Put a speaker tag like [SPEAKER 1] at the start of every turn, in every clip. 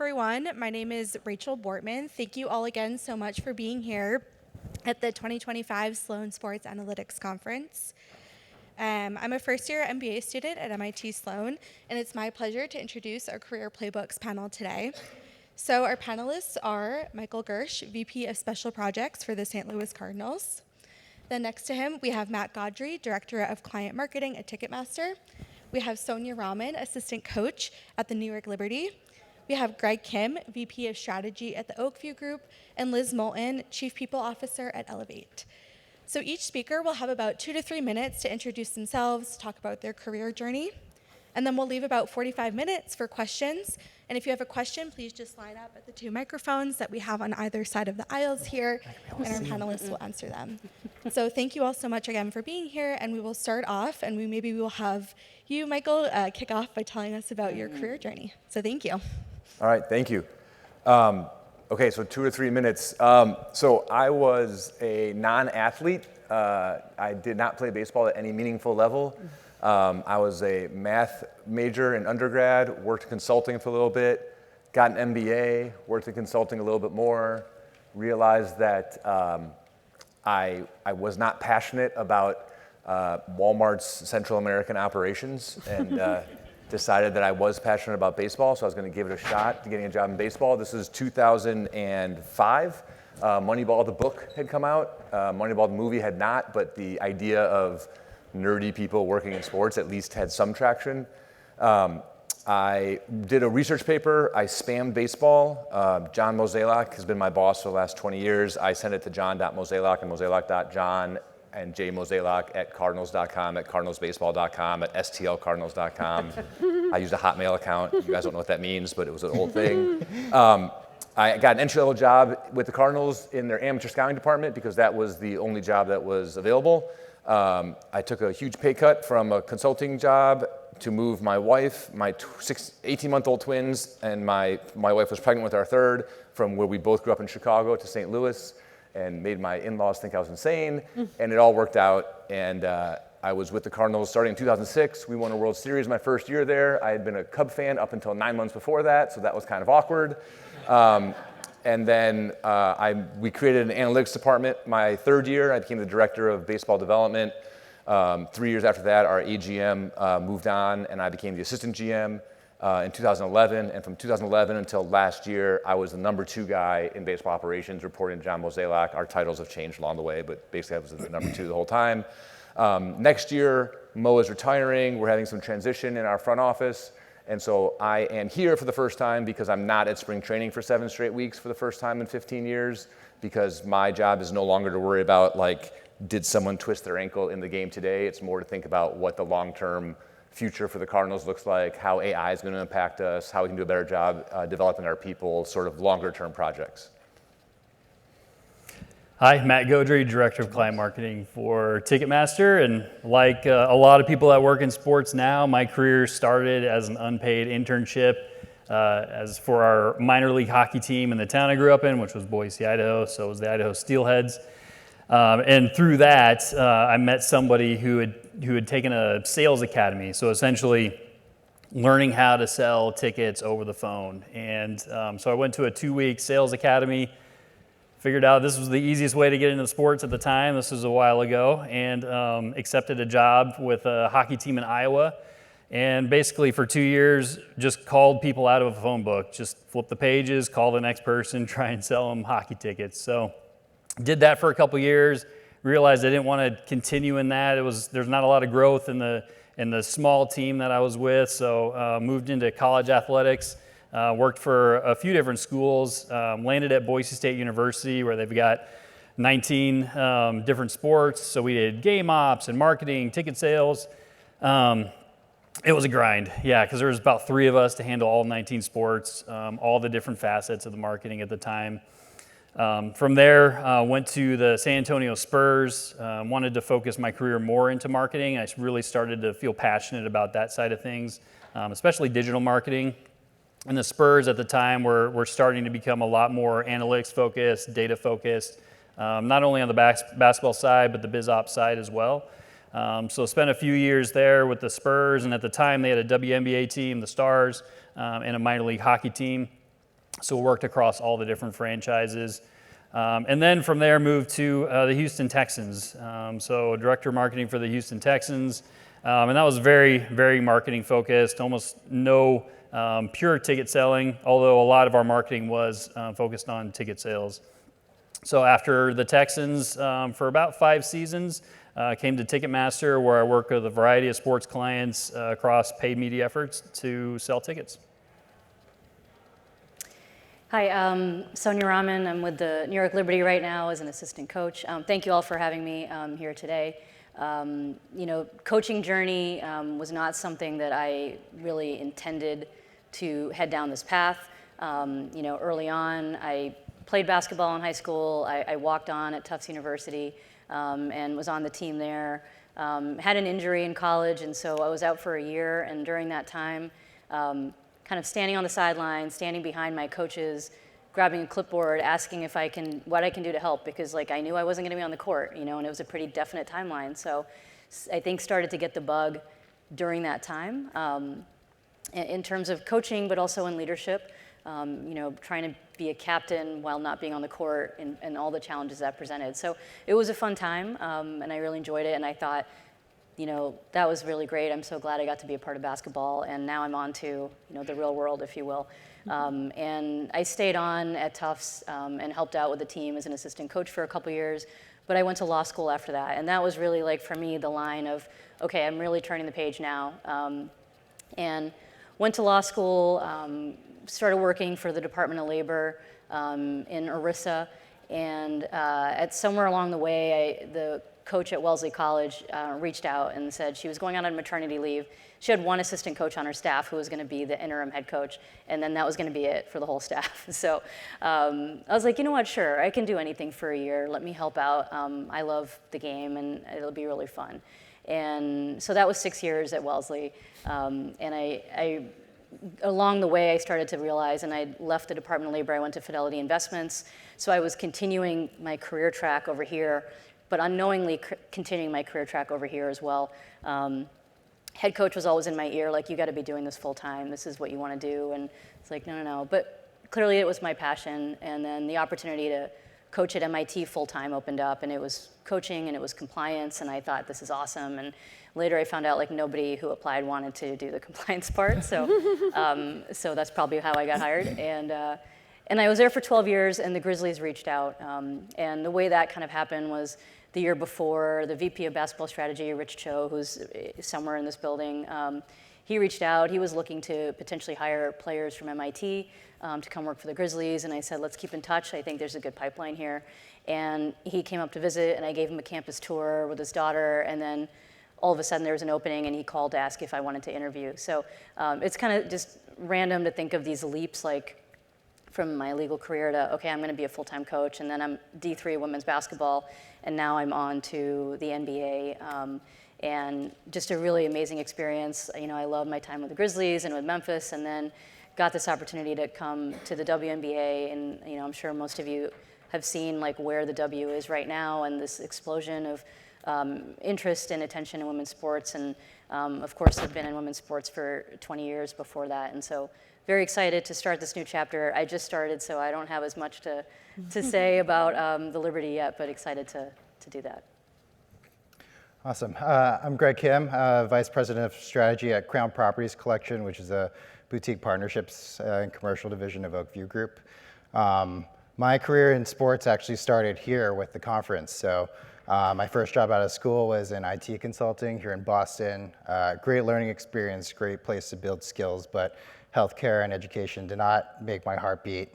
[SPEAKER 1] everyone. My name is Rachel Bortman. Thank you all again so much for being here at the 2025 Sloan Sports Analytics Conference. I'm a first-year MBA student at MIT Sloan, and it's my pleasure to introduce our Career Playbooks panel today. So our panelists are Michael Gersh, VP of Special Projects for the St. Louis Cardinals. Then next to him, we have Matt Gaudry, Director of Client Marketing at Ticketmaster. We have Sonia Rahman, Assistant Coach at the New York Liberty. We have Greg Kim, VP of Strategy at the Oakview Group, and Liz Moulton, Chief People Officer at Elevate. So each speaker will have about 2 to 3 minutes to introduce themselves, talk about their career journey, and then we'll leave about 45 minutes for questions. And if you have a question, please just line up at the 2 microphones that we have on either side of the aisles here, and our panelists will answer them. So thank you all so much again for being here, and we will start off, and we will have you, Michael, kick off by telling us about your career journey. So thank you.
[SPEAKER 2] All right, thank you. Okay, so 2 or 3 minutes. So I was a non-athlete. I did not play baseball at any meaningful level. I was a math major in undergrad, worked consulting for a little bit, got an MBA, worked in consulting a little bit more, realized that I was not passionate about Walmart's Central American operations, and decided that I was passionate about baseball, so I was going to give it a shot to getting a job in baseball. This is 2005. Moneyball, the book, had come out. Moneyball, the movie, had not, but the idea of nerdy people working in sports at least had some traction. I did a research paper. I spammed baseball. John Mozeliak has been my boss for the last 20 years. I sent it to john.mozeliak and mozeliak.john and jmozeliak at cardinals.com, at cardinalsbaseball.com, at stlcardinals.com. I used a Hotmail account. You guys don't know what that means, but it was an old thing. I got an entry-level job with the Cardinals in their amateur scouting department because that was the only job that was available. I took a huge pay cut from a consulting job to move my wife, my 18-month-old twins, and my wife was pregnant with our third, from where we both grew up in Chicago to St. Louis, and made my in-laws think I was insane, and it all worked out. And I was with the Cardinals starting in 2006. We won a World Series my first year there. I had been a Cub fan up until 9 months before that, so that was kind of awkward. And then we created an analytics department my third year. I became the director of baseball development. 3 years after that, our AGM moved on, and I became the assistant GM in 2011. And from 2011 until last year, I was the number 2 guy in baseball operations, reporting to John Mozeliak. Our titles have changed along the way, but basically I was the number 2 the whole time. Next year, Mo is retiring. We're having some transition in our front office. And so I am here for the first time because I'm not at spring training for 7 straight weeks for the first time in 15 years, because my job is no longer to worry about, like, did someone twist their ankle in the game today? It's more to think about what the long-term future for the Cardinals looks like, how AI is going to impact us, how we can do a better job developing our people, sort of longer-term projects.
[SPEAKER 3] Hi, Matt Gaudry, Director of Client Marketing for Ticketmaster. And like a lot of people that work in sports now, my career started as an unpaid internship as for our minor league hockey team in the town I grew up in, which was Boise, Idaho. So it was the Idaho Steelheads. And through that, I met somebody who had taken a sales academy. So essentially learning how to sell tickets over the phone. And so I went to a 2-week sales academy, figured out this was the easiest way to get into sports at the time. This was a while ago, and accepted a job with a hockey team in Iowa. And basically for 2 years, just called people out of a phone book, just flip the pages, call the next person, try and sell them hockey tickets. So did that for a couple years, realized I didn't want to continue in that. There's not a lot of growth in the small team that I was with, so moved into college athletics, worked for a few different schools, landed at Boise State University, where they've got 19 different sports. So we did game ops and marketing, ticket sales. It was a grind, yeah, because there was about 3 of us to handle all 19 sports, all the different facets of the marketing at the time. From there, went to the San Antonio Spurs, wanted to focus my career more into marketing. I really started to feel passionate about that side of things, especially digital marketing. And the Spurs at the time were starting to become a lot more analytics focused, data focused, not only on the basketball side, but the biz ops side as well. So spent a few years there with the Spurs, and at the time they had a WNBA team, the Stars, and a minor league hockey team. So worked across all the different franchises. And then from there moved to the Houston Texans. So director of marketing for the Houston Texans. And that was very, very marketing focused, almost no pure ticket selling, although a lot of our marketing was focused on ticket sales. So after the Texans, for about 5 seasons, came to Ticketmaster, where I work with a variety of sports clients across paid media efforts to sell tickets.
[SPEAKER 4] Hi, I'm Sonia Rahman. I'm with the New York Liberty right now as an assistant coach. Thank you all for having me here today. Coaching journey was not something that I really intended to head down this path. Early on, I played basketball in high school. I walked on at Tufts University and was on the team there. Had an injury in college, and so I was out for a year. And during that time, kind of standing on the sidelines, standing behind my coaches, grabbing a clipboard, asking what I can do to help, because I knew I wasn't going to be on the court, and it was a pretty definite timeline. So I think started to get the bug during that time in terms of coaching, but also in leadership. Trying to be a captain while not being on the court and all the challenges that presented. So it was a fun time, and I really enjoyed it. And I thought, that was really great. I'm so glad I got to be a part of basketball. And now I'm on to, the real world, if you will. And I stayed on at Tufts and helped out with the team as an assistant coach for a couple years. But I went to law school after that. And that was really, for me, the line of, okay, I'm really turning the page now. And went to law school, started working for the Department of Labor in Orissa, and at somewhere along the way, the coach at Wellesley College reached out and said she was going on maternity leave. She had one assistant coach on her staff who was going to be the interim head coach, and then that was going to be it for the whole staff. So I was like, you know what, sure, I can do anything for a year. Let me help out. I love the game, and it'll be really fun. And so that was 6 years at Wellesley, and I along the way, I started to realize, and I left the Department of Labor, I went to Fidelity Investments, so I was continuing my career track over here, but unknowingly continuing my career track over here as well. Head coach was always in my ear, you got to be doing this full time, this is what you want to do, and it's no. But clearly it was my passion, and then the opportunity to coach at MIT full time opened up, and it was coaching and it was compliance, and I thought, this is awesome. And later I found out nobody who applied wanted to do the compliance part, so so that's probably how I got hired. And I was there for 12 years, and the Grizzlies reached out. And the way that kind of happened was the year before, the VP of Basketball Strategy, Rich Cho, who's somewhere in this building, he reached out. He was looking to potentially hire players from MIT to come work for the Grizzlies, and I said, let's keep in touch. I think there's a good pipeline here. And he came up to visit, and I gave him a campus tour with his daughter, and then all of a sudden there was an opening, and he called to ask if I wanted to interview. So it's kind of just random to think of these leaps, from my legal career to, okay, I'm going to be a full-time coach, and then I'm D3 women's basketball, and now I'm on to the NBA, and just a really amazing experience. I love my time with the Grizzlies and with Memphis, and then got this opportunity to come to the WNBA, and I'm sure most of you have seen where the W is right now, and this explosion of interest and attention in women's sports, and of course I've been in women's sports for 20 years before that, and so very excited to start this new chapter. I just started, so I don't have as much to say about the Liberty yet, but excited to do that.
[SPEAKER 5] Awesome. I'm Greg Kim, Vice President of Strategy at Crown Properties Collection, which is a boutique partnerships and commercial division of Oakview Group. My career in sports actually started here with the conference. So my first job out of school was in IT consulting here in Boston. Great learning experience, great place to build skills, but healthcare and education did not make my heart beat.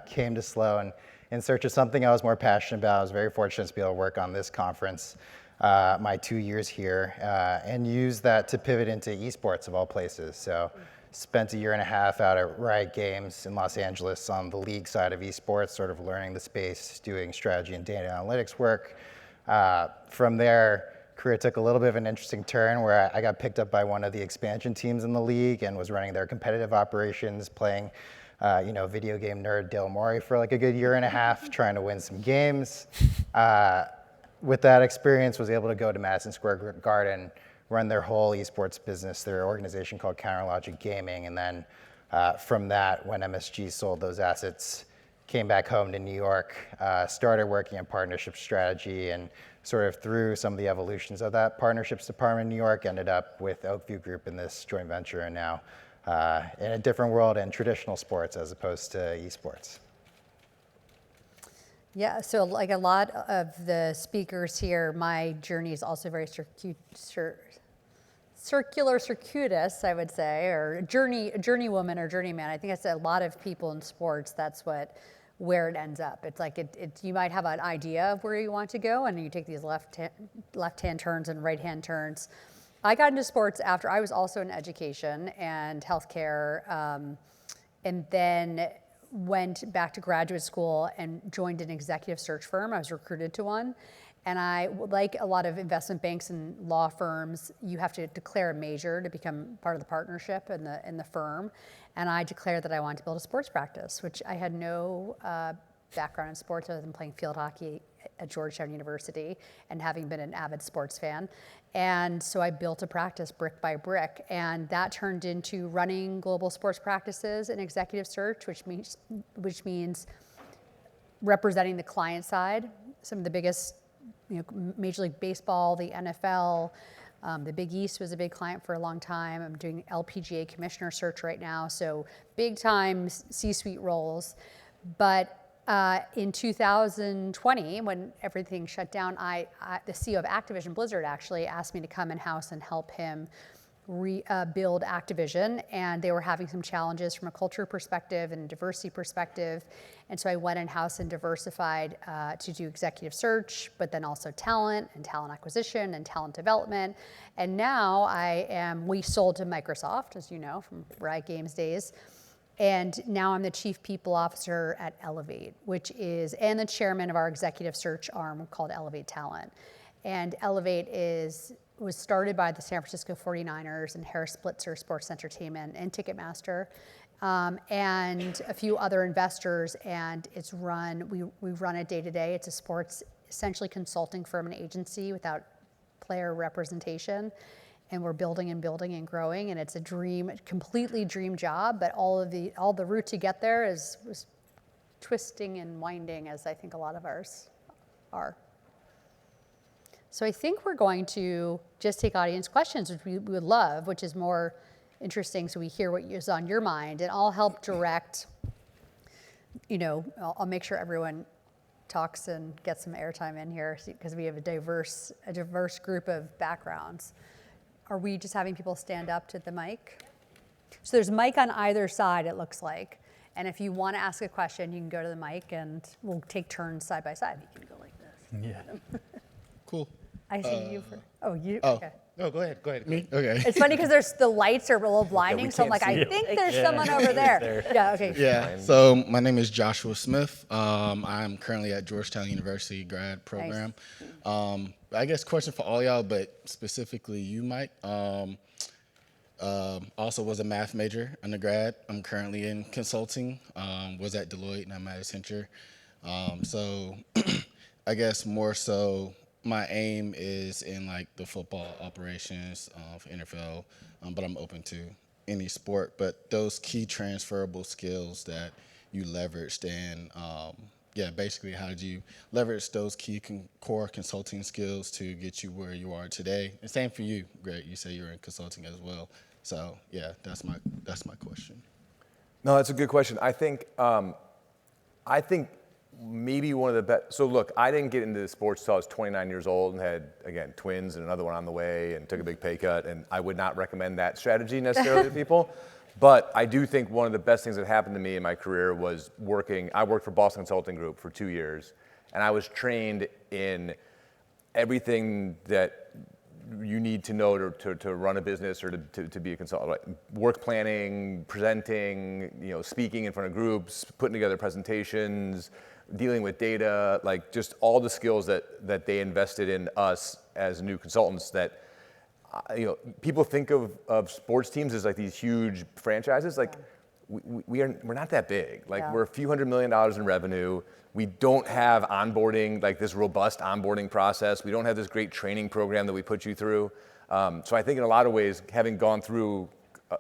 [SPEAKER 5] Came to Sloan in search of something I was more passionate about. I was very fortunate to be able to work on this conference my 2 years here and use that to pivot into esports of all places. So spent a year and a half out at Riot Games in Los Angeles on the league side of esports, sort of learning the space, doing strategy and data analytics work. From there, career took a little bit of an interesting turn where I got picked up by one of the expansion teams in the league and was running their competitive operations, playing video game nerd Dale Morey for a good year and a half, trying to win some games. With that experience, was able to go to Madison Square Garden, run their whole esports business, their organization called Counterlogic Gaming, and then From that, when MSG sold those assets, came back home to New York, started working in partnership strategy, and sort of through some of the evolutions of that partnerships department in New York, ended up with Oakview Group in this joint venture, and now in a different world in traditional sports as opposed to esports.
[SPEAKER 6] Yeah, so like a lot of the speakers here, my journey is also very circuitous, I would say, or journey woman or journeyman. I think it's a lot of people in sports. That's where it ends up. It's like you might have an idea of where you want to go, and you take these left-hand turns and right-hand turns. I got into sports after I was also in education and healthcare, and then went back to graduate school and joined an executive search firm. I was recruited to one. And I, like a lot of investment banks and law firms, you have to declare a major to become part of the partnership in the firm. And I declared that I wanted to build a sports practice, which I had no background in sports other than playing field hockey at Georgetown University and having been an avid sports fan. And so I built a practice brick by brick, and that turned into running global sports practices and executive search, which means representing the client side. Some of the biggest, Major League Baseball, the NFL, the Big East was a big client for a long time. I'm doing LPGA commissioner search right now, so big time C-suite roles. But in 2020, when everything shut down, the CEO of Activision Blizzard actually asked me to come in-house and help him rebuild Activision, and they were having some challenges from a culture perspective and diversity perspective. And so I went in-house and diversified to do executive search, but then also talent and talent acquisition and talent development. And now we sold to Microsoft, as you know, from Riot Games days. And now I'm the chief people officer at Elevate, and the chairman of our executive search arm called Elevate Talent. And Elevate was started by the San Francisco 49ers and Harris Blitzer Sports Entertainment and Ticketmaster, and a few other investors. And we run it day to day. It's a sports, essentially consulting firm and agency without player representation. And we're building and growing, and it's a completely dream job. But all the route to get there was twisting and winding, as I think a lot of ours are. So I think we're going to just take audience questions, which we would love, which is more interesting, so we hear what is on your mind, and I'll help direct. I'll make sure everyone talks and gets some airtime in here because we have a diverse group of backgrounds. Are we just having people stand up to the mic? So there's a mic on either side, it looks like. And if you want to ask a question, you can go to the mic and we'll take turns side by side. You can go like this.
[SPEAKER 3] Yeah.
[SPEAKER 6] Cool. I see you first. Oh, you?
[SPEAKER 7] Oh.
[SPEAKER 6] Okay.
[SPEAKER 7] No, go ahead.
[SPEAKER 6] Me?
[SPEAKER 7] Okay.
[SPEAKER 6] It's funny because the lights are a little blinding, so I'm like, I think there's someone over there. Yeah, okay.
[SPEAKER 7] Yeah, so my name is Joshua Smith. I'm currently at Georgetown University grad program.
[SPEAKER 6] Nice.
[SPEAKER 7] I guess question for all y'all, but specifically you, Mike. Also was a math major undergrad. I'm currently in consulting. Was at Deloitte and I'm at Accenture. So I guess more so my aim is in like the football operations for NFL, but I'm open to any sport. But those key transferable skills that you leveraged, and basically how did you leverage those key core consulting skills to get you where you are today? And same for you, Greg. You say you're in consulting as well. So yeah, that's my question.
[SPEAKER 2] No, that's a good question. I think maybe one of the best. So look, I didn't get into sports till I was 29 years old and had, again, twins and another one on the way and took a big pay cut. And I would not recommend that strategy necessarily to people. But I do think one of the best things that happened to me in my career was I worked for Boston Consulting Group for 2 years. And I was trained in everything that you need to know to run a business or to be a consultant. Like work planning, presenting, speaking in front of groups, putting together presentations, dealing with data, like just all the skills that they invested in us as new consultants that, people think of sports teams as like these huge franchises. Like we're not that big. Like we're a few $100 million in revenue. We don't have onboarding, like this robust onboarding process. We don't have this great training program that we put you through. So I think in a lot of ways, having gone through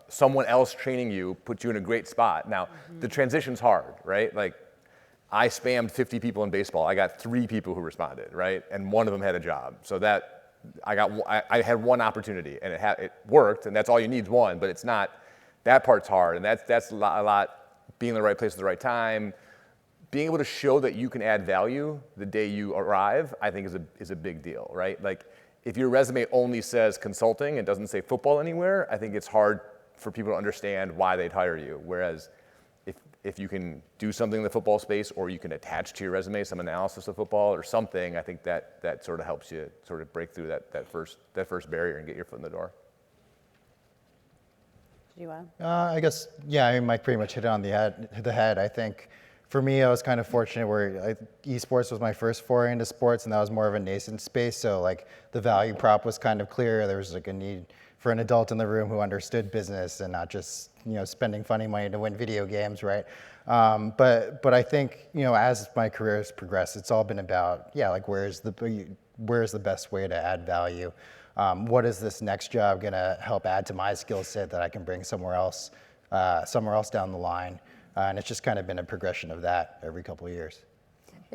[SPEAKER 2] someone else training you puts you in a great spot. Now, the transition's hard, right? Like, I spammed 50 people in baseball. I got 3 people who responded, right? And one of them had a job. So that, I had one opportunity, and it worked, and that's all you need is one, but it's not, that part's hard, and that's a lot, being in the right place at the right time. Being able to show that you can add value the day you arrive, I think is a big deal, right? Like, if your resume only says consulting and doesn't say football anywhere, I think it's hard for people to understand why they'd hire you. Whereas if you can do something in the football space, or you can attach to your resume some analysis of football or something, I think that sort of helps you sort of break through that first barrier and get your foot in the door.
[SPEAKER 6] Do you want?
[SPEAKER 5] I guess, yeah, I mean, Mike pretty much hit it on the head. I think for me, I was kind of fortunate where esports was my first foray into sports, and that was more of a nascent space. So like the value prop was kind of clear. There was like a need for an adult in the room who understood business and not just spending funny money to win video games, right? But I think as my career has progressed, it's all been about like where's the best way to add value. What is this next job going to help add to my skill set that I can bring somewhere else down the line? And it's just kind of been a progression of that every couple of years.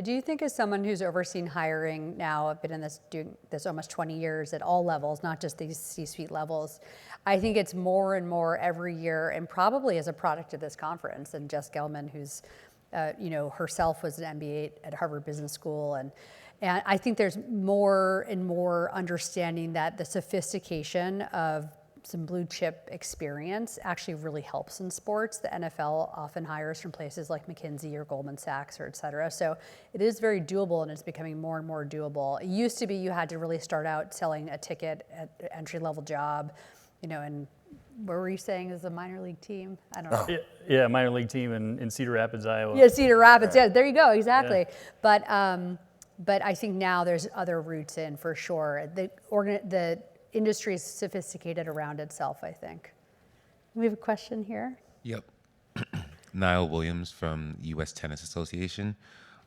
[SPEAKER 6] Do you think, as someone who's overseen hiring now, I've been in doing this almost 20 years at all levels, not just these C-suite levels, I think it's more and more every year, and probably as a product of this conference, and Jess Gelman, who's, herself was an MBA at Harvard Business School, and I think there's more and more understanding that the sophistication of some blue chip experience actually really helps in sports. The NFL often hires from places like McKinsey or Goldman Sachs or et cetera. So it is very doable, and it's becoming more and more doable. It used to be you had to really start out selling a ticket at an entry-level job, and what were you saying is a minor league team? I don't know.
[SPEAKER 3] Yeah, minor league team in Cedar Rapids, Iowa.
[SPEAKER 6] Yeah, Cedar Rapids. Yeah, there you go. Exactly. Yeah. But I think now there's other routes in for sure. The industry is sophisticated around itself, I think. We have a question here.
[SPEAKER 8] Yep. Niall Williams from U.S. Tennis Association.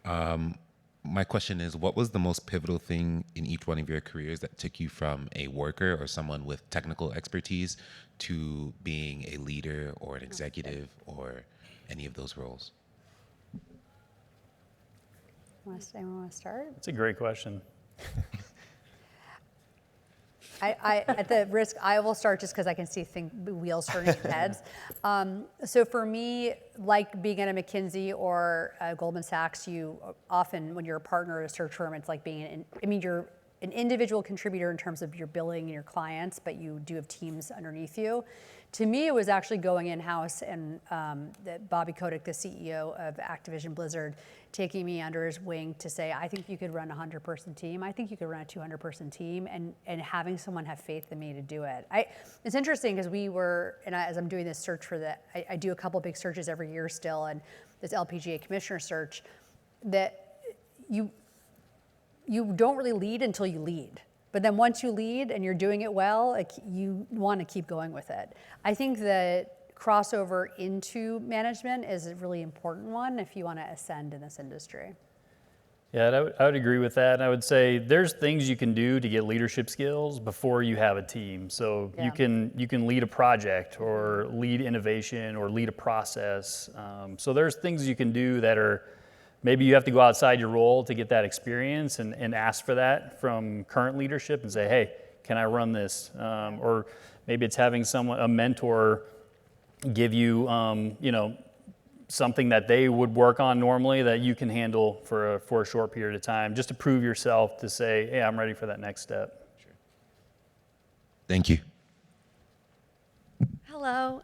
[SPEAKER 8] My question is, what was the most pivotal thing in each one of your careers that took you from a worker or someone with technical expertise to being a leader or an executive or any of those roles?
[SPEAKER 6] Anyone want to start?
[SPEAKER 3] That's a great question.
[SPEAKER 6] At the risk, I will start just because I can see wheels turning in heads. So for me, like being at a McKinsey or Goldman Sachs, you often, when you're a partner at a search firm, it's like being you're an individual contributor in terms of your billing and your clients, but you do have teams underneath you. To me, it was actually going in-house and Bobby Kotick, the CEO of Activision Blizzard, taking me under his wing to say, I think you could run a 100-person team. I think you could run a 200-person team, and having someone have faith in me to do it. It's interesting because as I'm doing this search for I do a couple big searches every year still, and this LPGA commissioner search, that you don't really lead until you lead. But then once you lead and you're doing it well, you want to keep going with it. I think that crossover into management is a really important one if you want to ascend in this industry.
[SPEAKER 3] Yeah, I would agree with that. I would say there's things you can do to get leadership skills before you have a team. So
[SPEAKER 6] Yeah.
[SPEAKER 3] you can lead a project or lead innovation or lead a process. So there's things you can do that are, maybe you have to go outside your role to get that experience and ask for that from current leadership and say, hey, can I run this? Or maybe it's having a mentor give you, something that they would work on normally that you can handle for a short period of time, just to prove yourself to say, hey, I'm ready for that next step.
[SPEAKER 8] Sure. Thank you.
[SPEAKER 9] Hello,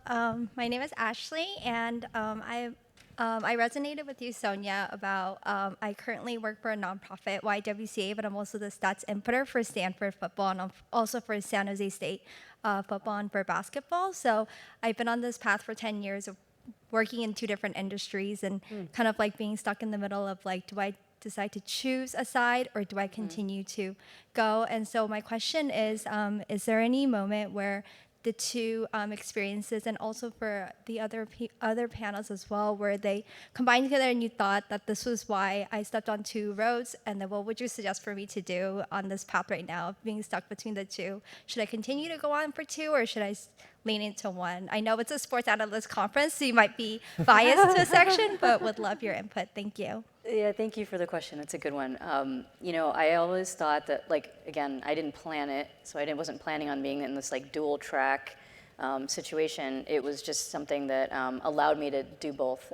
[SPEAKER 9] my name is Ashley, and I resonated with you, Sonia, about I currently work for a nonprofit, YWCA, but I'm also the stats inputter for Stanford football, and I'm also for San Jose State football and for basketball. So I've been on this path for 10 years of working in 2 different industries and kind of like being stuck in the middle of like, do I decide to choose a side or do I continue to go? And so my question is there any moment where the two experiences, and also for the other panels as well, where they combined together and you thought that this was why I stepped on two roads, and then what would you suggest for me to do on this path right now, being stuck between the two? Should I continue to go on for two, or should I lean into one? I know it's a sports analyst conference, so you might be biased to a section, but would love your input. Thank you.
[SPEAKER 4] Yeah, thank you for the question. It's a good one. I always thought that, again, I didn't plan it, so I wasn't planning on being in this dual track situation. It was just something that allowed me to do both,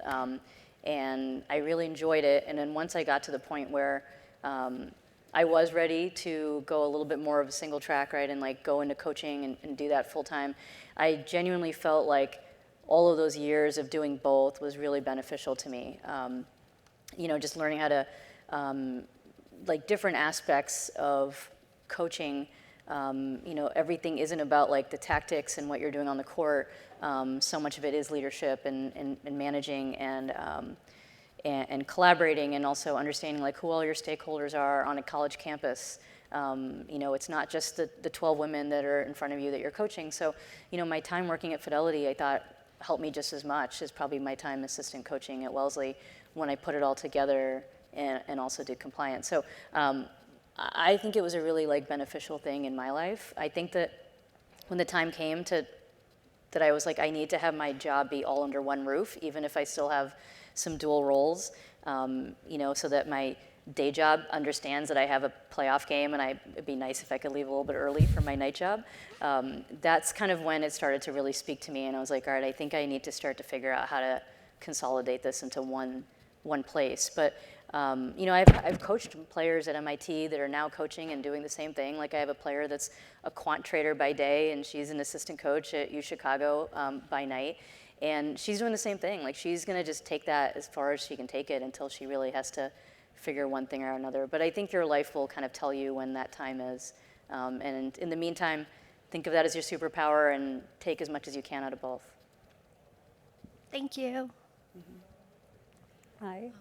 [SPEAKER 4] and I really enjoyed it. And then once I got to the point where I was ready to go a little bit more of a single track, right, and go into coaching and do that full time, I genuinely felt like all of those years of doing both was really beneficial to me. Just learning how to, different aspects of coaching. Everything isn't about the tactics and what you're doing on the court. So much of it is leadership and managing and collaborating, and also understanding who all your stakeholders are on a college campus. It's not just the 12 women that are in front of you that you're coaching. So, my time working at Fidelity, I thought, helped me just as much as probably my time assistant coaching at Wellesley, when I put it all together and also did compliance. So I think it was a really beneficial thing in my life. I think that when the time came that I was I need to have my job be all under one roof, even if I still have some dual roles, so that my day job understands that I have a playoff game, and it'd be nice if I could leave a little bit early for my night job. That's kind of when it started to really speak to me, and I was all right, I think I need to start to figure out how to consolidate this into one place. But I've coached players at MIT that are now coaching and doing the same thing. I have a player that's a quant trader by day, and she's an assistant coach at UChicago by night, and she's doing the same thing. She's going to just take that as far as she can take it until she really has to figure one thing or another. But I think your life will kind of tell you when that time is. And in the meantime, think of that as your superpower and take as much as you can out of both.
[SPEAKER 9] Thank you.
[SPEAKER 6] Hi.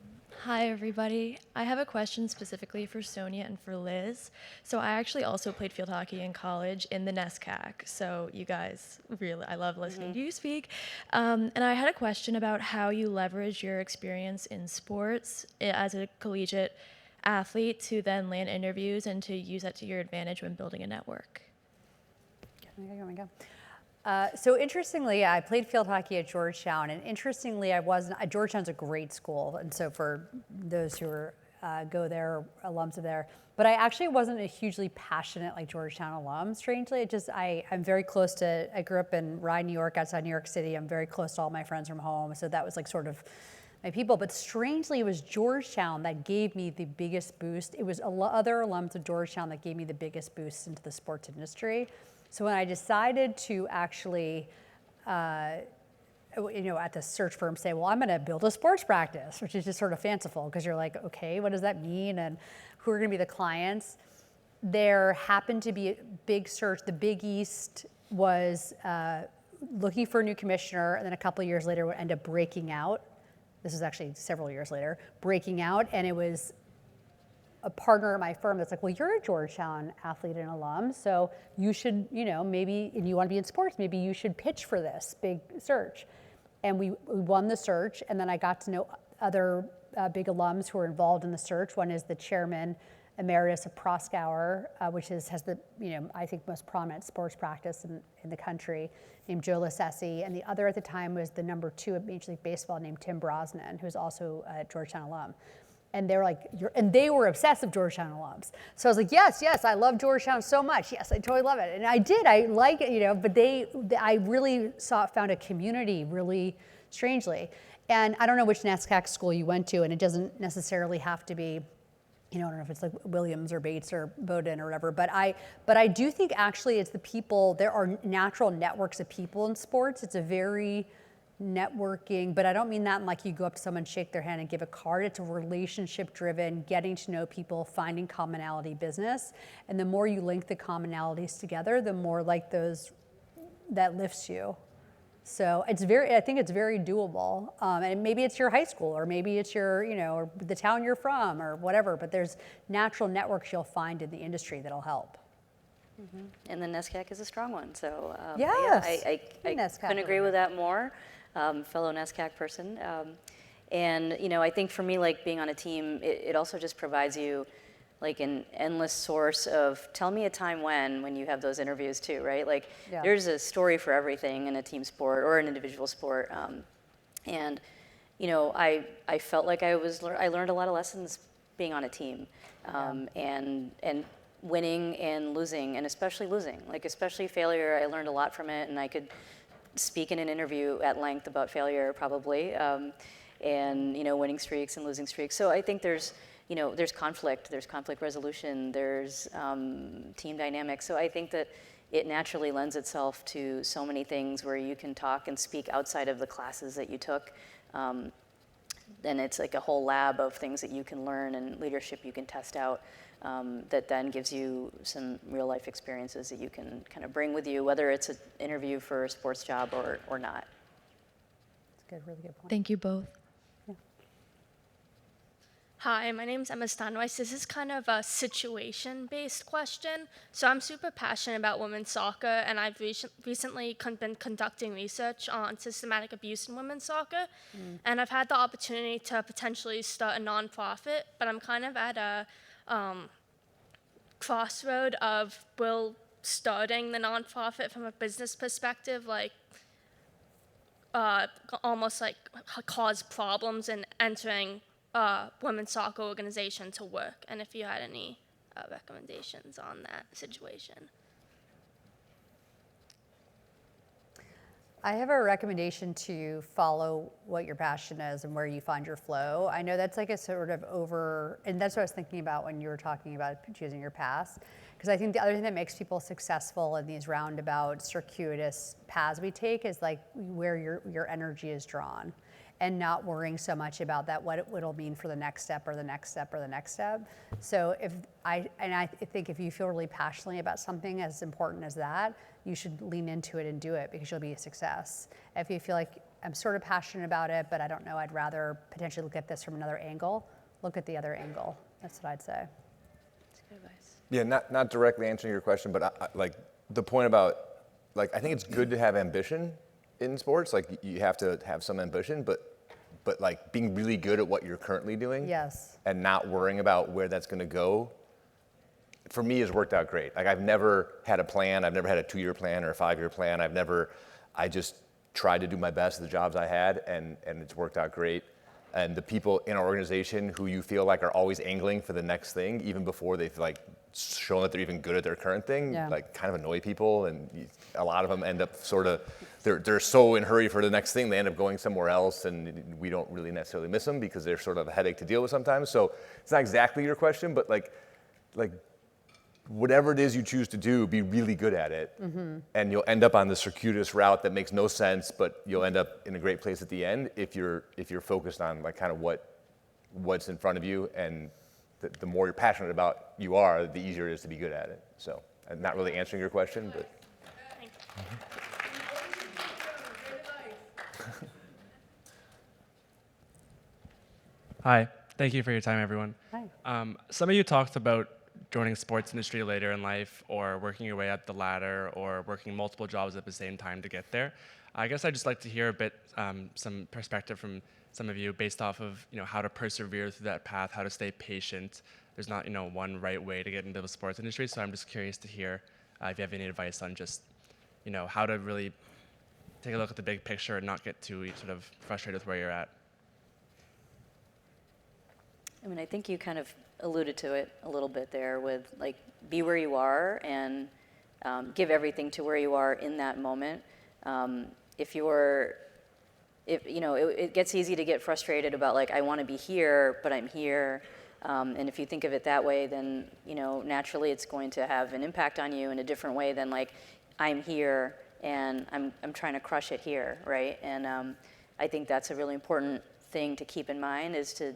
[SPEAKER 10] Hi, everybody. I have a question specifically for Sonia and for Liz. So I actually also played field hockey in college in the NESCAC. So you guys I love listening to you speak. And I had a question about how you leverage your experience in sports as a collegiate athlete to then land interviews and to use that to your advantage when building a network.
[SPEAKER 6] So interestingly, I played field hockey at Georgetown, and interestingly, Georgetown's a great school, and so for those who go there, alums of there, but I actually wasn't a hugely passionate Georgetown alum, strangely. I'm very close I grew up in Rye, New York, outside New York City. I'm very close to all my friends from home, so that was sort of my people. But strangely, it was Georgetown that gave me the biggest boost. It was other alums of Georgetown that gave me the biggest boost into the sports industry. So when I decided to actually, at the search firm say, well, I'm going to build a sports practice, which is just sort of fanciful because you're okay, what does that mean? And who are going to be the clients? There happened to be a big search. The Big East was looking for a new commissioner, and then a couple of years later would end up breaking out. This is actually several years later, breaking out, and it was a partner at my firm that's well, you're a Georgetown athlete and alum, so you should, maybe, and you want to be in sports, maybe you should pitch for this big search. And we won the search, and then I got to know other big alums who are involved in the search. One is the chairman emeritus of Proskauer, which has the, I think most prominent sports practice in the country, named Joe Lasesi. And the other at the time was the number 2 at Major League Baseball named Tim Brosnan, who's also a Georgetown alum. And they were and they were obsessive Georgetown alums. So I was yes, I love Georgetown so much. Yes, I totally love it. And I did, I like it, but I really found a community really strangely. And I don't know which NESCAC school you went to, and it doesn't necessarily have to be, I don't know if it's Williams or Bates or Bowdoin or whatever, but I do think actually it's the people, there are natural networks of people in sports. It's a very networking, but I don't mean that in you go up to someone, shake their hand and give a card. It's a relationship driven, getting to know people, finding commonality business. And the more you link the commonalities together, the more those that lifts you. So I think it's very doable. And maybe it's your high school, or maybe it's your, or the town you're from or whatever, but there's natural networks you'll find in the industry that'll help.
[SPEAKER 4] And the NESCAC is a strong one. So
[SPEAKER 6] Yes,
[SPEAKER 4] I
[SPEAKER 6] NESCAC
[SPEAKER 4] couldn't agree with that more, fellow NESCAC person. And I think for me, like being on a team, it also just provides you like an endless source of tell me a time when you have those interviews too, right? Like there's a story for everything in a team sport or an individual sport. And I felt like I learned a lot of lessons being on a team, and winning and losing, and especially losing, like especially failure. I learned a lot from it, and I could speak in an interview at length about failure probably, and winning streaks and losing streaks. So I think there's conflict resolution, there's team dynamics. So I think that it naturally lends itself to so many things where you can talk and speak outside of the classes that you took. Then it's like a whole lab of things that you can learn and leadership you can test out, that then gives you some real life experiences that you can kind of bring with you, whether it's an interview for a sports job or not.
[SPEAKER 6] That's good, really good point.
[SPEAKER 10] Thank you both.
[SPEAKER 11] Hi, my name's Emma Steinweiss. This is kind of a situation-based question. So I'm super passionate about women's soccer, and I've recently been conducting research on systematic abuse in women's soccer. And I've had the opportunity to potentially start a nonprofit, but I'm kind of at a crossroad of will starting the nonprofit from a business perspective, like almost like cause problems in entering women's soccer organization to work, and if you had any recommendations on that situation.
[SPEAKER 6] I have a recommendation to follow what your passion is and where you find your flow. I know that's like a sort of and that's what I was thinking about when you were talking about choosing your path. Because I think the other thing that makes people successful in these roundabout, circuitous paths we take is like where your energy is drawn, and not worrying so much about that, what it'll mean for the next step or the next step or the next step. So I think if you feel really passionately about something as important as that, you should lean into it and do it because you'll be a success. If you feel like I'm sort of passionate about it, but I don't know, I'd rather potentially look at this from another angle, look at the other angle. That's what I'd say.
[SPEAKER 4] That's good advice.
[SPEAKER 2] Yeah, not directly answering your question, but like the point about, like, I think it's good to have ambition in sports. Like you have to have some ambition, but like being really good at what you're currently doing.
[SPEAKER 6] Yes.
[SPEAKER 2] And not worrying about where that's going to go, for me, has worked out great. Like I've never had a plan. I've never had a 2-year plan or a 5-year plan. I just tried to do my best at the jobs I had, and it's worked out great. And the people in our organization who you feel like are always angling for the next thing, even before they've like shown that they're even good at their current thing, like kind of annoy people. And a lot of them end up sort of, they're so in a hurry for the next thing, they end up going somewhere else, and we don't really necessarily miss them because they're sort of a headache to deal with sometimes. So it's not exactly your question, but like whatever it is you choose to do, be really good at it, and you'll end up on the circuitous route that makes no sense, but you'll end up in a great place at the end if you're focused on like kind of what's in front of you, and the more you're passionate about you are, the easier it is to be good at it. So I'm not really answering your question, but.
[SPEAKER 12] Hi, thank you for your time, everyone.
[SPEAKER 6] Hi.
[SPEAKER 12] Some of you talked about joining sports industry later in life, or working your way up the ladder, or working multiple jobs at the same time to get there. I guess I'd just like to hear a bit, some perspective from some of you based off of how to persevere through that path, how to stay patient. There's not one right way to get into the sports industry, so I'm just curious to hear if you have any advice on just how to really take a look at the big picture and not get too sort of frustrated with where you're at.
[SPEAKER 4] I mean, I think you kind of alluded to it a little bit there with like be where you are and give everything to where you are in that moment. It gets easy to get frustrated about like I want to be here, but I'm here. And if you think of it that way, then naturally it's going to have an impact on you in a different way than like I'm here and I'm trying to crush it here, right? And I think that's a really important thing to keep in mind is to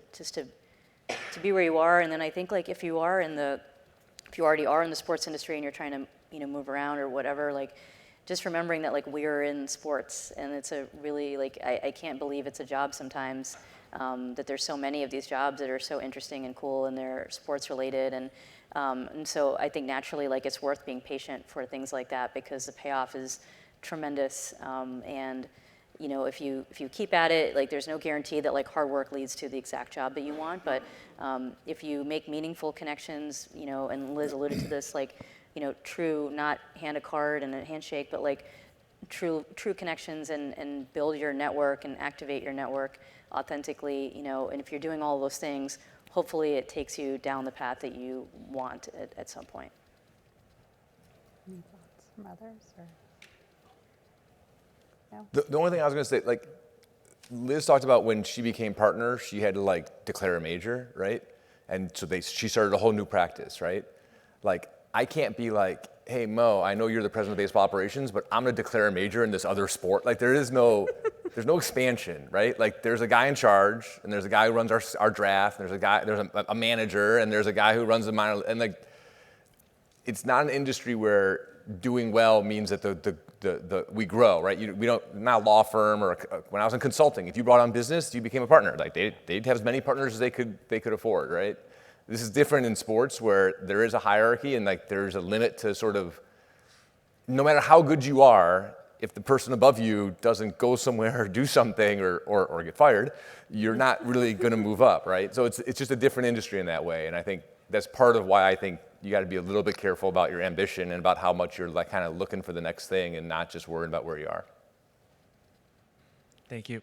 [SPEAKER 4] be where you are. And then I think like if you already are in the sports industry and you're trying to move around or whatever, like just remembering that like we're in sports and it's a really like I can't believe it's a job sometimes. that there's so many of these jobs that are so interesting and cool and they're sports related. And so I think naturally, like, it's worth being patient for things like that because the payoff is tremendous. And you know, if you keep at it, like, there's no guarantee that like hard work leads to the exact job that you want. But if you make meaningful connections, you know, and Liz alluded to this, like, you know, true, not hand a card and a handshake, but like true connections and build your network and activate your network authentically, you know, and if you're doing all those things, hopefully it takes you down the path that you want at some point.
[SPEAKER 6] Any thoughts from others? Or? No?
[SPEAKER 2] The only thing I was going to say, like, Liz talked about when she became partner, she had to like declare a major, right? And so she started a whole new practice, right? Like, I can't be like, hey, Mo, I know you're the president of baseball operations, but I'm going to declare a major in this other sport. Like, there's no expansion, right? Like, there's a guy in charge, and there's a guy who runs our draft, and there's a manager, and there's a guy who runs the minor, and like, it's not an industry where doing well means that we grow, right? We don't, not a law firm or when I was in consulting, if you brought on business, you became a partner. Like, they'd have as many partners as they could afford, right? This is different in sports where there is a hierarchy and like there's a limit to sort of, no matter how good you are, if the person above you doesn't go somewhere or do something or get fired, you're not really going to move up, right? So it's just a different industry in that way. And I think that's part of why I think you got to be a little bit careful about your ambition and about how much you're like kind of looking for the next thing and not just worrying about where you are.
[SPEAKER 12] Thank you.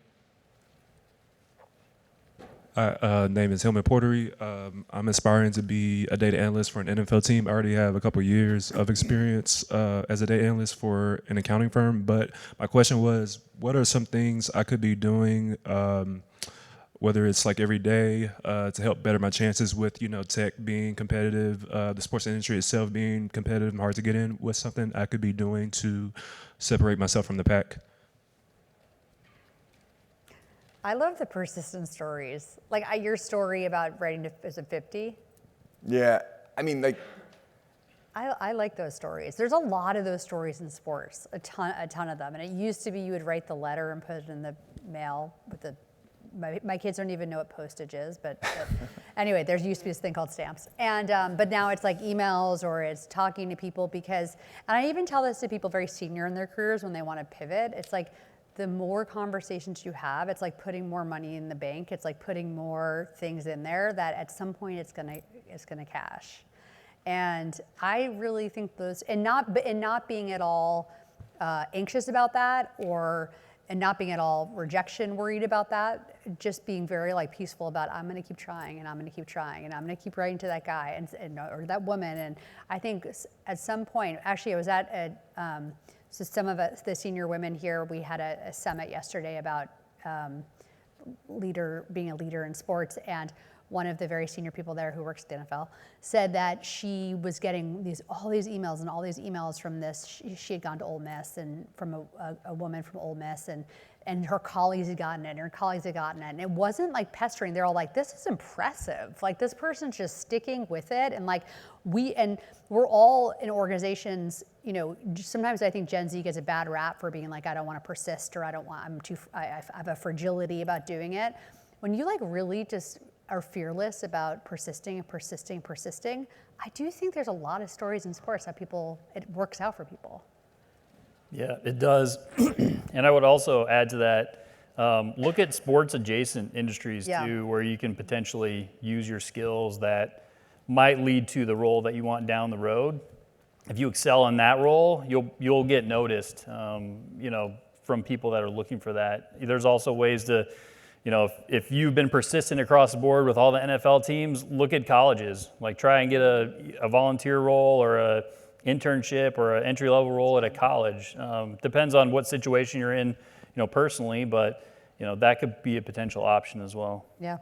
[SPEAKER 13] Name is Hillman Portery. I'm aspiring to be a data analyst for an NFL team. I already have a couple years of experience as a data analyst for an accounting firm. But my question was, what are some things I could be doing, whether it's like every day, to help better my chances with, you know, tech being competitive, the sports industry itself being competitive and hard to get in? What's something I could be doing to separate myself from the pack?
[SPEAKER 6] I love the persistent stories. Like your story about writing to, is it 50?
[SPEAKER 2] Yeah, I mean, like.
[SPEAKER 6] I like those stories. There's a lot of those stories in sports, a ton of them. And it used to be you would write the letter and put it in the mail with the, my kids don't even know what postage is, but anyway, there used to be this thing called stamps. And, but now it's like emails or it's talking to people because, and I even tell this to people very senior in their careers when they want to pivot, it's like, the more conversations you have, it's like putting more money in the bank. It's like putting more things in there that at some point it's gonna cash. And I really think those, and not being at all anxious about that, and not being at all rejection worried about that, just being very like peaceful about I'm gonna keep trying and I'm gonna keep trying and I'm gonna keep writing to that guy and or that woman. And I think at some point, actually I was at so some of us, the senior women here, we had a summit yesterday about being a leader in sports, and one of the very senior people there who works at the NFL said that she was getting all these emails from this. She had gone to Ole Miss and from a woman from Ole Miss, and her colleagues had gotten it, and her colleagues had gotten it. And it wasn't like pestering. They're all like, this is impressive. Like, this person's just sticking with it. And like, we're all in organizations, you know, sometimes I think Gen Z gets a bad rap for being like, I don't want to persist, or I have a fragility about doing it. When you like really just are fearless about persisting, I do think there's a lot of stories in sports that it works out for people.
[SPEAKER 3] Yeah, it does. And I would also add to that, look at sports adjacent industries too, where you can potentially use your skills that might lead to the role that you want down the road. If you excel in that role, you'll get noticed, you know, from people that are looking for that. There's also ways to, you know, if you've been persistent across the board with all the NFL teams, look at colleges. Like, try and get a volunteer role or a internship or an entry-level role at a college. Depends on what situation you're in, you know, personally, but, you know, that could be a potential option as well.
[SPEAKER 6] Yeah,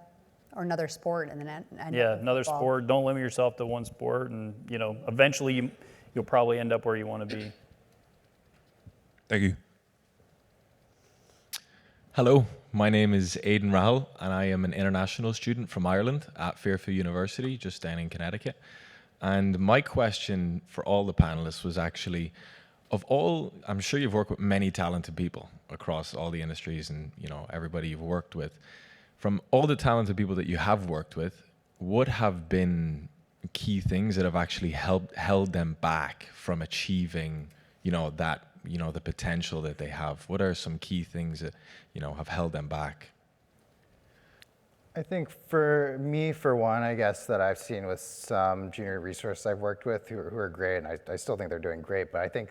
[SPEAKER 6] or another sport and then
[SPEAKER 3] another sport. Don't limit yourself to one sport, and, you know, eventually you'll probably end up where you want to be.
[SPEAKER 13] Thank you.
[SPEAKER 14] Hello, my name is Aidan Rahal, and I am an international student from Ireland at Fairfield University, just down in Connecticut. And my question for all the panelists was actually, I'm sure you've worked with many talented people across all the industries and, you know, everybody you've worked with. from all the talented people that you have worked with, what have been key things that have actually held them back from achieving, the potential that they have? What are some key things that, have held them back?
[SPEAKER 5] I think for me, for one, I guess that I've seen with some junior resources I've worked with who are great, and I still think they're doing great, but I think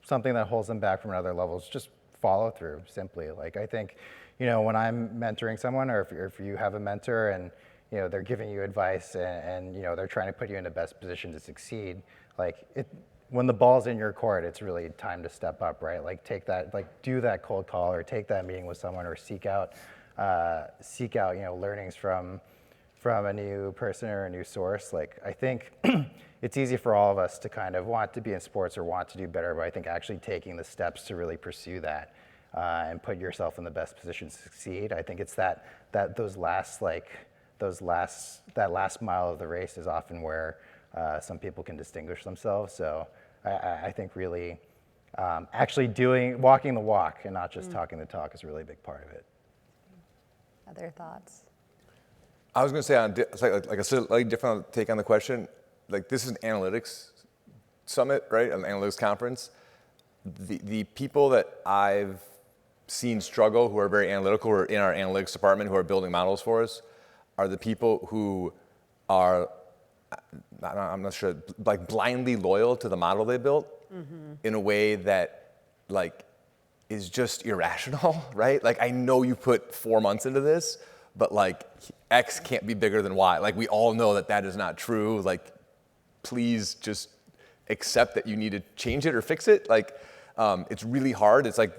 [SPEAKER 5] something that holds them back from another level is just follow through, simply. Like, I think, when I'm mentoring someone, or if you have a mentor and, they're giving you advice and they're trying to put you in the best position to succeed, when the ball's in your court, it's really time to step up, right? Like, do that cold call, or take that meeting with someone, or seek out learnings from a new person or a new source. Like, I think it's easy for all of us to kind of want to be in sports or want to do better, but I think actually taking the steps to really pursue that and put yourself in the best position to succeed. I think it's that last mile of the race is often where some people can distinguish themselves. So I think really actually walking the walk and not just talking the talk is a really big part of it.
[SPEAKER 6] Other thoughts?
[SPEAKER 2] I was going to say, like a slightly different take on the question. Like, this is an analytics summit, right? An analytics conference. The people that I've seen struggle, who are very analytical, who are in our analytics department, who are building models for us, are the people who are, I'm not sure, like blindly loyal to the model they built in a way that, like, is just irrational, right? Like, I know you put 4 months into this, but like, X can't be bigger than Y. Like, we all know that that is not true. Like, please just accept that you need to change it or fix it. Like, it's really hard. It's like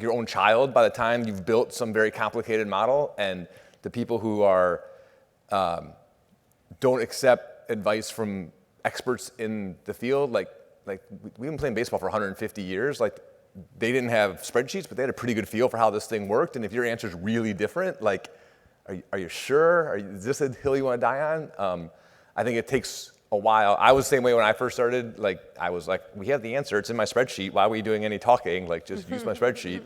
[SPEAKER 2] your own child by the time you've built some very complicated model. And the people who are don't accept advice from experts in the field, like we've been playing baseball for 150 years. Like, they didn't have spreadsheets, but they had a pretty good feel for how this thing worked. And if your answer is really different, like, are you sure? Is this a hill you want to die on? I think it takes a while. I was the same way when I first started. Like, I was like, we have the answer. It's in my spreadsheet. Why are we doing any talking? Like, just use my spreadsheet.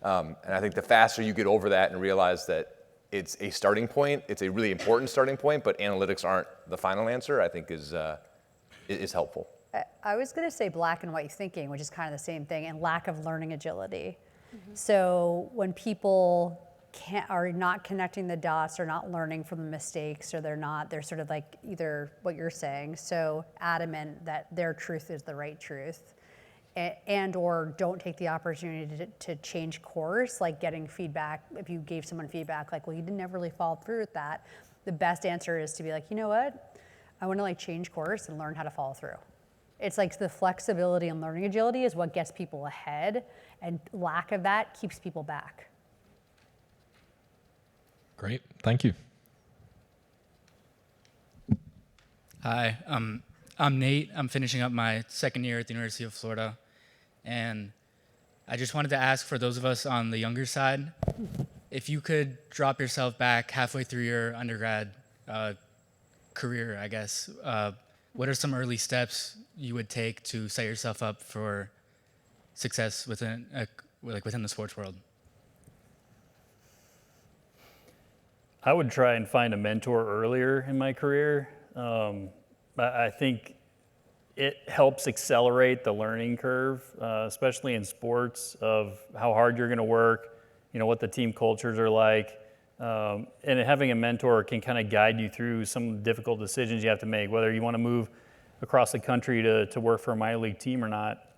[SPEAKER 2] And I think the faster you get over that and realize that it's a starting point, it's a really important starting point, but analytics aren't the final answer, I think is helpful.
[SPEAKER 6] I was going to say black and white thinking, which is kind of the same thing, and lack of learning agility. So when people are not connecting the dots, or not learning from the mistakes, or they're sort of like either what you're saying, so adamant that their truth is the right truth, and or don't take the opportunity to change course, like getting feedback. If you gave someone feedback, like, well, you didn't never really follow through with that, the best answer is to be like, you know what, I want to like change course and learn how to follow through. It's like the flexibility and learning agility is what gets people ahead, and lack of that keeps people back.
[SPEAKER 14] Great, thank you.
[SPEAKER 15] Hi, I'm Nate. I'm finishing up my second year at the University of Florida, and I just wanted to ask, for those of us on the younger side, if you could drop yourself back halfway through your undergrad career, I guess, what are some early steps you would take to set yourself up for success within the sports world?
[SPEAKER 3] I would try and find a mentor earlier in my career. I think it helps accelerate the learning curve, especially in sports, of how hard you're going to work, what the team cultures are like. And having a mentor can kind of guide you through some difficult decisions you have to make, whether you want to move across the country to work for a minor league team or not.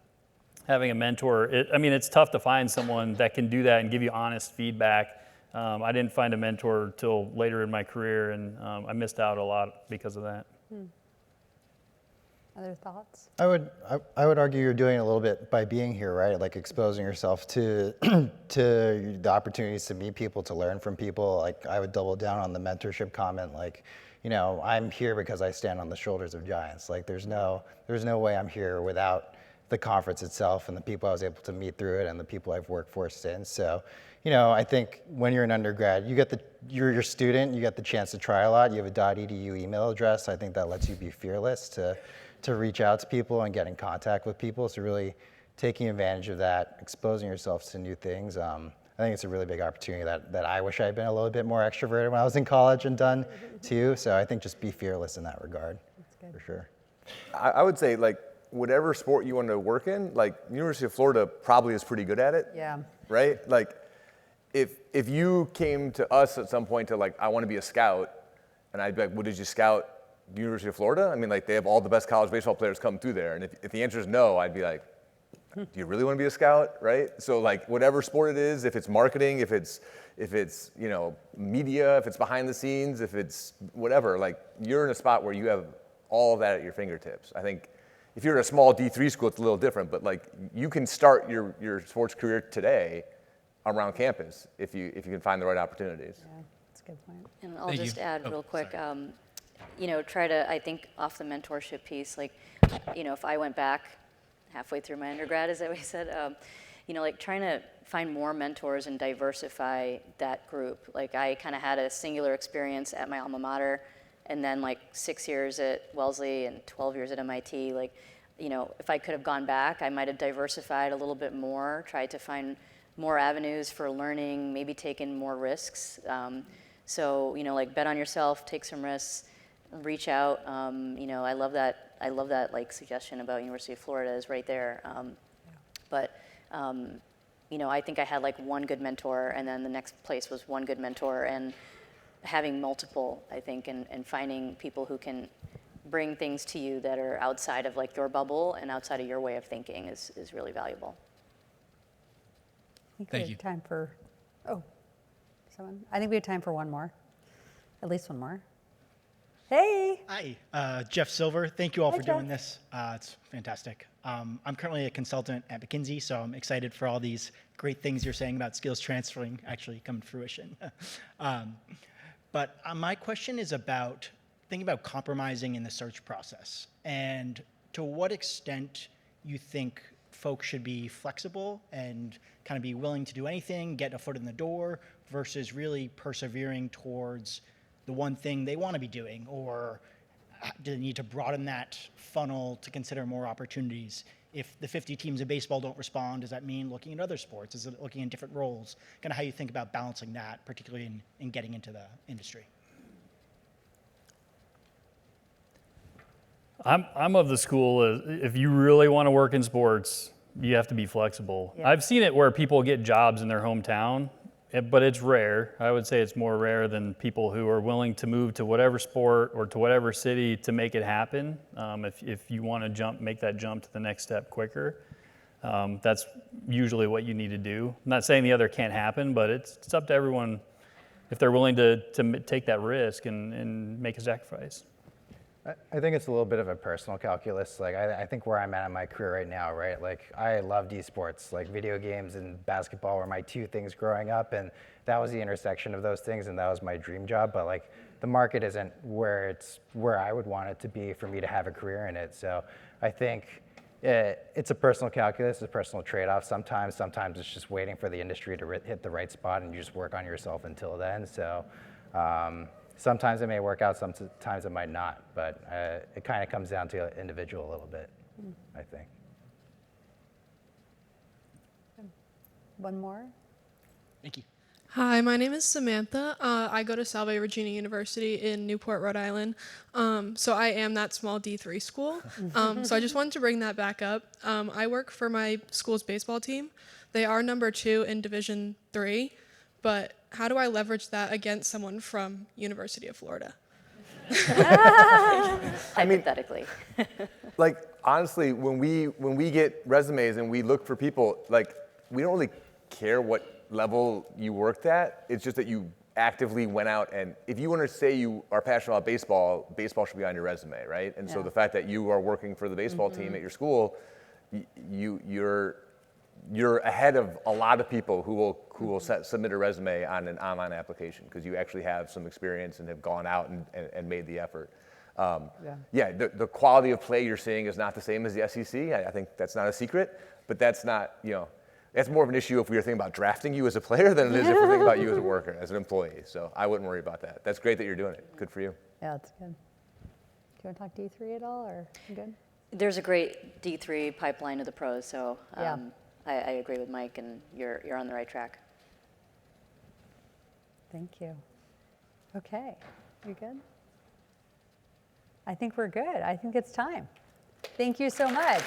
[SPEAKER 3] Having a mentor, it's tough to find someone that can do that and give you honest feedback. I didn't find a mentor till later in my career, and I missed out a lot because of that.
[SPEAKER 6] Other thoughts?
[SPEAKER 5] I would argue you're doing it a little bit by being here, right? Like, exposing yourself to to the opportunities to meet people, to learn from people. Like, I would double down on the mentorship comment. Like, I'm here because I stand on the shoulders of giants. Like, there's no way I'm here without the conference itself and the people I was able to meet through it and the people I've worked for since. So, I think when you're an undergrad, you're a student, you get the chance to try a lot. You have a .edu email address. I think that lets you be fearless to reach out to people and get in contact with people. So really taking advantage of that, exposing yourself to new things. I think it's a really big opportunity that I wish I had been a little bit more extroverted when I was in college and done too. So I think just be fearless in that regard, for sure.
[SPEAKER 2] I would say, like, whatever sport you want to work in, like, University of Florida probably is pretty good at it.
[SPEAKER 6] Yeah.
[SPEAKER 2] Right? Like, if you came to us at some point to, like, I want to be a scout, and I'd be like, what did you scout? University of Florida? I mean, like, they have all the best college baseball players come through there. And if the answer is no, I'd be like, do you really want to be a scout, right? So, like, whatever sport it is, if it's marketing, if it's you know, media, if it's behind the scenes, if it's whatever, like, you're in a spot where you have all of that at your fingertips. I think if you're at a small D3 school, it's a little different, but, like, you can start your sports career today around campus if you can find the right opportunities.
[SPEAKER 6] Yeah, that's a good point.
[SPEAKER 4] And I'll just add real quick, you know, try to, I think, off the mentorship piece, like, you know, if I went back halfway through my undergrad, as I always said, you know, like, trying to find more mentors and diversify that group. Like, I kind of had a singular experience at my alma mater, and then, like, 6 years at Wellesley and 12 years at MIT. Like, you know, if I could have gone back, I might have diversified a little bit more, tried to find more avenues for learning, maybe taken more risks. So, you know, like, bet on yourself, take some risks, reach out. You know, I love that like suggestion about University of Florida is right there. But you know, I think I had like one good mentor, and then the next place was one good mentor, and having multiple, I think, and finding people who can bring things to you that are outside of like your bubble and outside of your way of thinking is really valuable.
[SPEAKER 6] Thank you. Time for, someone? I think we have time for one more, at least one more. Hey.
[SPEAKER 16] Hi, Jeff Silver. Thank you all
[SPEAKER 6] Hi,
[SPEAKER 16] for
[SPEAKER 6] Jeff.
[SPEAKER 16] doing this. It's fantastic. I'm currently a consultant at McKinsey, so I'm excited for all these great things you're saying about skills transferring actually come to fruition. But my question is about thinking about compromising in the search process, and to what extent you think folks should be flexible and kind of be willing to do anything, get a foot in the door, versus really persevering towards the one thing they want to be doing, or do they need to broaden that funnel to consider more opportunities? If the 50 teams in baseball don't respond, does that mean looking at other sports? Is it looking in different roles? Kind of how you think about balancing that, particularly in getting into the industry.
[SPEAKER 3] I'm of the school, if you really want to work in sports, you have to be flexible.
[SPEAKER 6] Yeah.
[SPEAKER 3] I've seen it where people get jobs in their hometown, but it's rare. I would say it's more rare than people who are willing to move to whatever sport or to whatever city to make it happen. If you want to make that jump to the next step quicker, that's usually what you need to do. I'm not saying the other can't happen, but it's up to everyone if they're willing to take that risk and make a sacrifice.
[SPEAKER 5] I think it's a little bit of a personal calculus. Like, I think where I'm at in my career right now, right? Like, I loved esports, like video games and basketball were my two things growing up, and that was the intersection of those things, and that was my dream job. But like, the market isn't where I would want it to be for me to have a career in it. So I think it's a personal calculus, it's a personal trade-off. Sometimes it's just waiting for the industry to hit the right spot, and you just work on yourself until then. So. Sometimes it may work out, sometimes it might not, but it kind of comes down to an individual a little bit, I think.
[SPEAKER 6] One more.
[SPEAKER 16] Thank you.
[SPEAKER 17] Hi, my name is Samantha. I go to Salve Regina University in Newport, Rhode Island. So I am that small D3 school. So I just wanted to bring that back up. I work for my school's baseball team. They are number 2 in Division 3, but how do I leverage that against someone from University of Florida?
[SPEAKER 4] Hypothetically.
[SPEAKER 2] Like, honestly, when we get resumes and we look for people, like, we don't really care what level you worked at. It's just that you actively went out, and if you want to say you are passionate about baseball, baseball should be on your resume, right? And so the fact that you are working for the baseball team at your school, you're ahead of a lot of people who will submit a resume on an online application because you actually have some experience and have gone out and made the effort. The quality of play you're seeing is not the same as the SEC. I think that's not a secret, but that's not, that's more of an issue if we were thinking about drafting you as a player than it is if we're thinking about you as a worker, as an employee. So I wouldn't worry about that. That's great that you're doing it. Good for you.
[SPEAKER 6] Yeah, that's good. Do you want to talk D3 at all, or you good?
[SPEAKER 4] There's a great D3 pipeline to the pros, so
[SPEAKER 6] Yeah.
[SPEAKER 4] I agree with Mike, and you're on the right track.
[SPEAKER 6] Thank you. Okay, you good? I think we're good. I think it's time. Thank you so much.